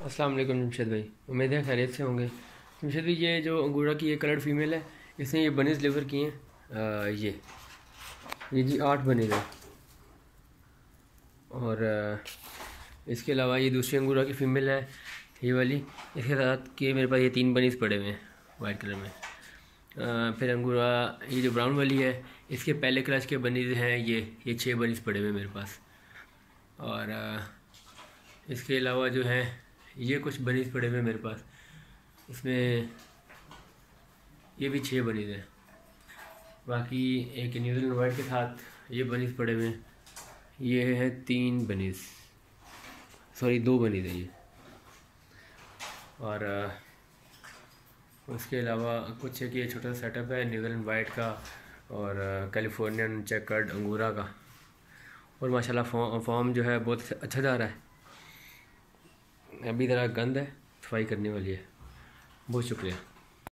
अस्सलाम वालेकुम जमशेद भाई, उम्मीद है खैरियत से होंगे। जमशेद भाई, ये जो अंगूरा की ये कलर्ड फीमेल है, इसने ये बनीज़ डिलीवर किए हैं। ये जी 8 बनीज़ हैं। और इसके अलावा ये दूसरी अंगूरा की फ़ीमेल है, ये वाली। इसके साथ के मेरे पास ये 3 बनीज़ पड़े हुए हैं वाइट कलर में। फिर अंगूरा ये जो ब्राउन वाली है, इसके पहले क्लास के बनीज़ हैं ये 6 बनीज़ पड़े हुए हैं मेरे पास। और इसके अलावा जो है ये कुछ बनीज़ पड़े हुए हैं मेरे पास, इसमें ये भी 6 बनीज़ हैं। बाकी एक न्यूजीलैंड वाइट के साथ ये बनीज़ पड़े हुए हैं, ये है 3 बनीज़, सॉरी 2 बनीज़ है ये। और उसके अलावा कुछ है कि ये छोटा सेटअप है न्यूजीलैंड वाइट का और कैलिफोर्नियन चेकर्ड अंगूरा का। और माशाल्लाह फॉर्म जो है बहुत अच्छा जा रहा है। अभी ज़रा गंद है, सफाई करने वाली है। बहुत शुक्रिया।